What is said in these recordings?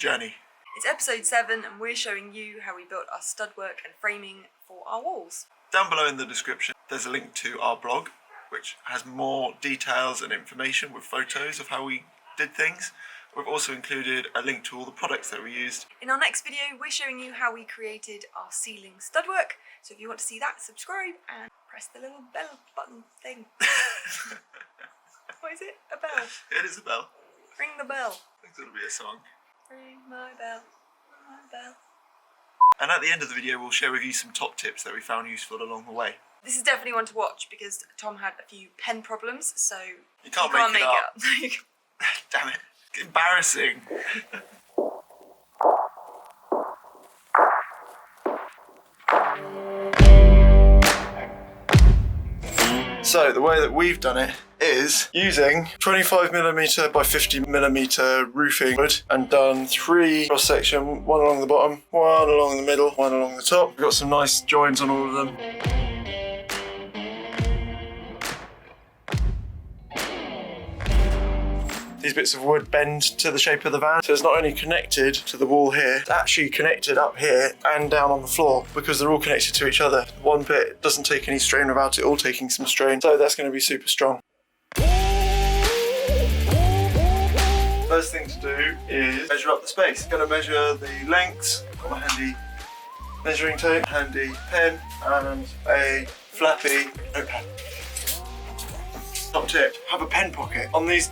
journey. It's episode 7 and we're showing you how we built our stud work and framing for our walls. Down below in the description there's a link to our blog which has more details and information with photos of how we did things. We've also included a link to all the products that we used. In our next video we're showing you how we created our ceiling stud work, so if you want to see that, subscribe and press the little bell button thing. What is it? A bell? It is a bell. Ring the bell. I think it'll be a song. Ring my bell, my bell. And at the end of the video we'll share with you some top tips that we found useful along the way. This is definitely one to watch because Tom had a few pen problems, so you can't make it up. Damn it. Embarrassing. So the way that we've done it is using 25mm by 50mm roofing wood and done 3 cross section, one along the bottom, one along the middle, one along the top. We've got some nice joins on all of them. These bits of wood bend to the shape of the van, so it's not only connected to the wall here, it's actually connected up here and down on the floor because they're all connected to each other. One bit doesn't take any strain without it all taking some strain, so that's going to be super strong. First thing to do is measure up the space. I'm going to measure the lengths. Got my handy measuring tape, handy pen, and a flappy notepad. Top tip, have a pen pocket. On these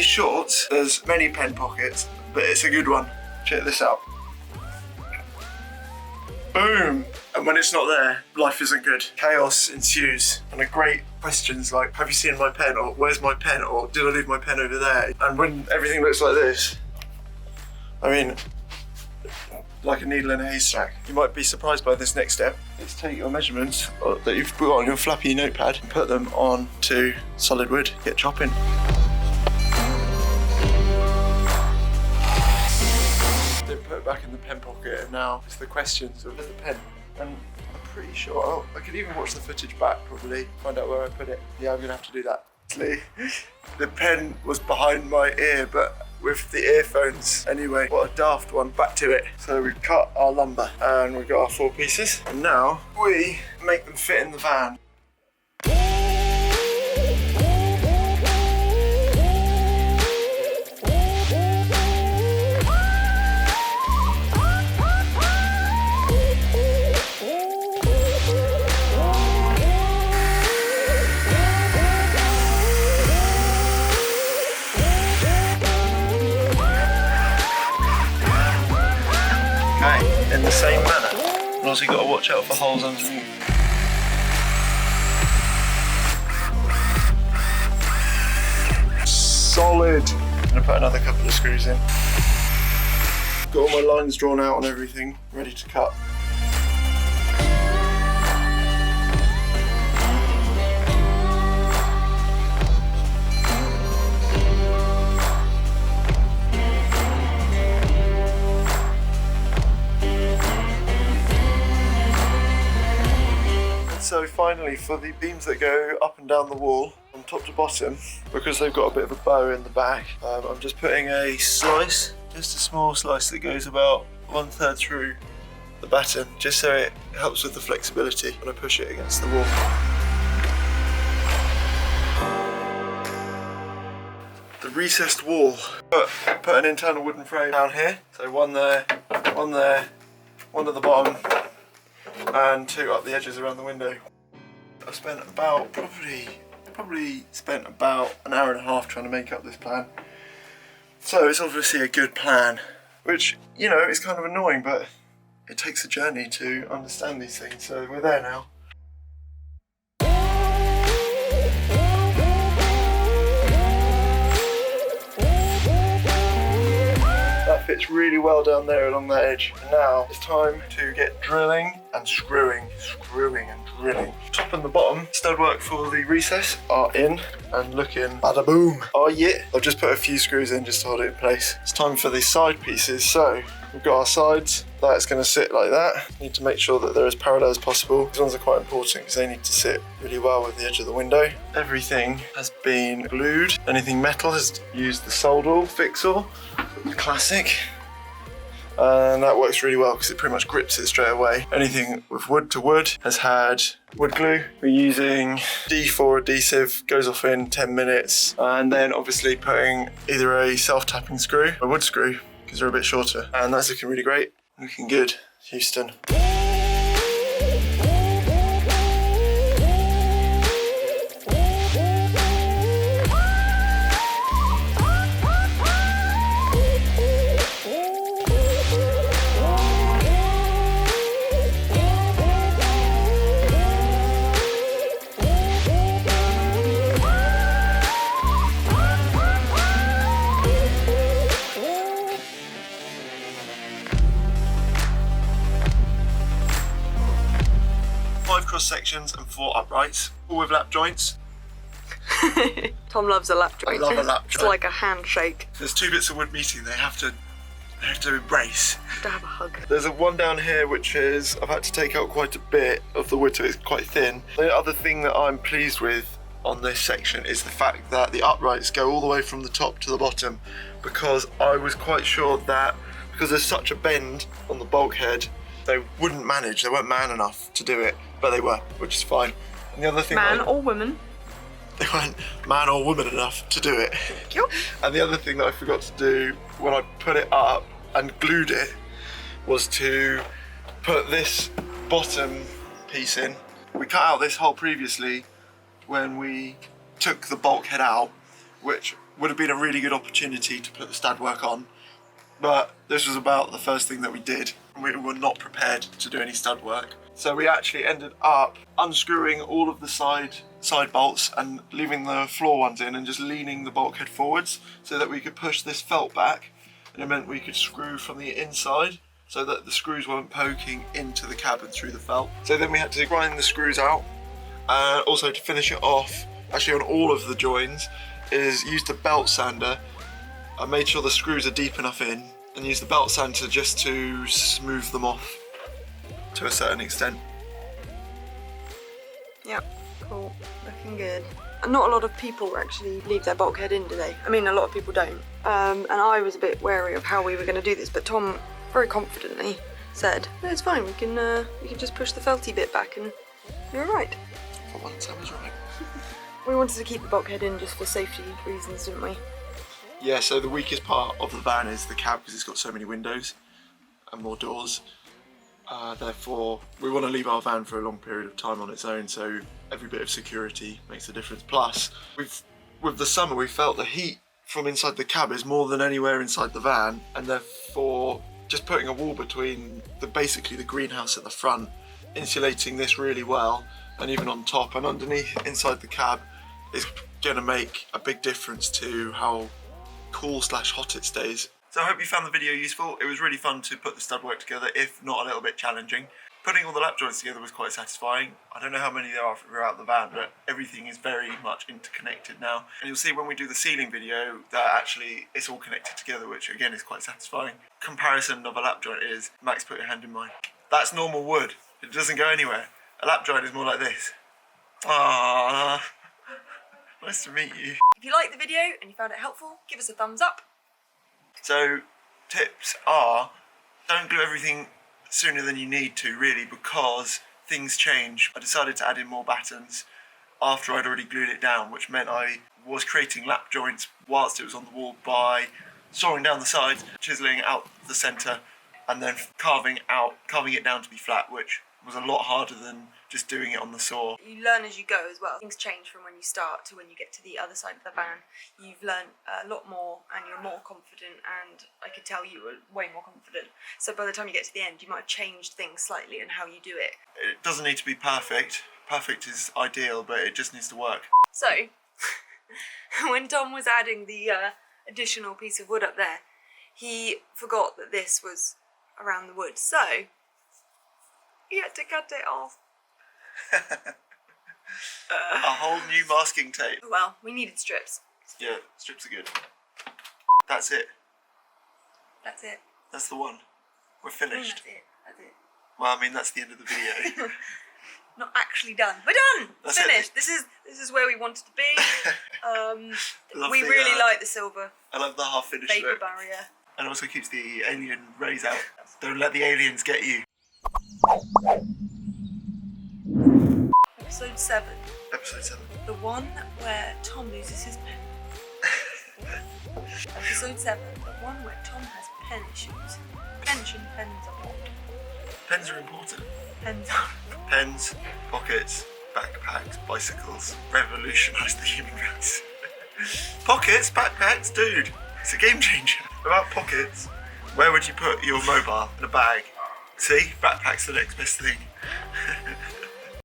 shorts, there's many pen pockets, but it's a good one. Check this out. Boom! And when it's not there, life isn't good. Chaos ensues. And the great questions like, have you seen my pen? Or where's my pen? Or did I leave my pen over there? And when everything looks like this, I mean, like a needle in a haystack. You might be surprised by this next step. Is take your measurements that you've got on your flappy notepad and put them onto solid wood. Get chopping. Then put it back in the pen pocket, and now it's the questions of the pen. And I'm pretty sure I could even watch the footage back probably, find out where I put it. Yeah, I'm gonna have to do that. The pen was behind my ear, but with the earphones anyway. What a daft one. Back to it. So we've cut our lumber and we've got our 4 pieces, and now we make them fit in the van. In the same manner. And also you've got to watch out for holes underneath. Solid! I'm going to put another couple of screws in. Got all my lines drawn out on everything, ready to cut. So finally, for the beams that go up and down the wall, from top to bottom, because they've got a bit of a bow in the back, I'm just putting a slice, just a small slice that goes about 1/3 through the batten, just so it helps with the flexibility when I push it against the wall. The recessed wall. Put an internal wooden frame down here, so one there, one at the bottom, and 2 up the edges around the window. I've spent about, probably spent about an hour and a half trying to make up this plan. So it's obviously a good plan, which, you know, is kind of annoying, but it takes a journey to understand these things, so we're there now. That fits really well down there along that edge. And now it's time to get drilling and screwing and drilling. Top and the bottom studwork for the recess are in and looking bada boom. Oh yeah, I've just put a few screws in just to hold it in place. It's time for the side pieces. So we've got our sides. That's going to sit like that. Need to make sure that they're as parallel as possible. These ones are quite important because they need to sit really well with the edge of the window. Everything has been glued. Anything metal has used the Soudal fixer. classic. And that works really well because it pretty much grips it straight away. Anything with wood to wood has had wood glue. We're using D4 adhesive, goes off in 10 minutes. And then obviously putting either a self-tapping screw or a wood screw because they're a bit shorter. And that's looking really great. Looking good, Houston. 5 cross sections and 4 uprights, all with lap joints. Tom loves a lap joint. I love a lap joint. It's like a handshake. There's 2 bits of wood meeting, they have to embrace. To have a hug. There's a one down here which is, I've had to take out quite a bit of the wood so it's quite thin. The other thing that I'm pleased with on this section is the fact that the uprights go all the way from the top to the bottom, because I was quite sure that because there's such a bend on the bulkhead, they wouldn't manage, they weren't man enough to do it, but they were, which is fine. And the other thing, man or woman? They weren't man or woman enough to do it. Thank you. And the other thing that I forgot to do when I put it up and glued it was to put this bottom piece in. We cut out this hole previously when we took the bulkhead out, which would have been a really good opportunity to put the Studwork on, but this was about the first thing that we did. We were not prepared to do any stud work. So we actually ended up unscrewing all of the side bolts and leaving the floor ones in and just leaning the bulkhead forwards so that we could push this felt back, and it meant we could screw from the inside so that the screws weren't poking into the cabin through the felt. So then we had to grind the screws out, and also to finish it off, actually on all of the joins, is use the belt sander. I made sure the screws are deep enough in and use the belt sander just to smooth them off to a certain extent. Yep, cool, looking good. And not a lot of people actually leave their bulkhead in, do they? I mean, a lot of people don't. And I was a bit wary of how we were going to do this, but Tom very confidently said, no, it's fine, we can just push the felty bit back and you're all right. For once I was right. We wanted to keep the bulkhead in just for safety reasons, didn't we? Yeah, so the weakest part of the van is the cab because it's got so many windows and more doors. Therefore, we want to leave our van for a long period of time on its own, so every bit of security makes a difference. Plus, with the summer, we felt the heat from inside the cab is more than anywhere inside the van, and therefore just putting a wall between basically the greenhouse at the front, insulating this really well, and even on top and underneath inside the cab is going to make a big difference to how cool/hot it stays. So I hope you found the video useful. It was really fun to put the Studwork together, if not a little bit challenging. Putting all the lap joints together was quite satisfying. I don't know how many there are throughout the van, but everything is very much interconnected now. And you'll see when we do the ceiling video that actually it's all connected together, which again is quite satisfying. Comparison of a lap joint is, Max, put your hand in mine. That's normal wood. It doesn't go anywhere. A lap joint is more like this. Ah, nice to meet you. If you liked the video and you found it helpful, give us a thumbs up. So, tips are, don't glue everything sooner than you need to, really, because things change. I decided to add in more battens after I'd already glued it down, which meant I was creating lap joints whilst it was on the wall by sawing down the sides, chiseling out the centre, and then carving it down to be flat, which was a lot harder than just doing it on the saw. You learn as you go as well. Things change from when you start to when you get to the other side of the van. You've learned a lot more and you're more confident, and I could tell you were way more confident. So by the time you get to the end, you might have changed things slightly and how you do it. It doesn't need to be perfect. Perfect is ideal, but it just needs to work. So, when Tom was adding the additional piece of wood up there, he forgot that this was around the wood, so he had to cut it off. A whole new masking tape. Well, we needed strips. Yeah, strips are good. That's it. That's it. That's the one. We're finished. That's it. That's it. Well, I mean, that's the end of the video. Not actually done. We're done. That's finished. It. This is where we wanted to be. We really like the silver. I love the half finished look. Vapor barrier. and also keeps the alien rays out. Don't let the aliens get you. Episode 7. Episode 7. The one where Tom loses his pen. Episode 7. The one where Tom has pen issues. Pens are what? Pens are important. Pens Pens, pockets, backpacks, bicycles revolutionised the human race. Pockets, backpacks, dude, it's a game changer. About pockets, where would you put your mobile? In a bag. See, backpack's the next best thing.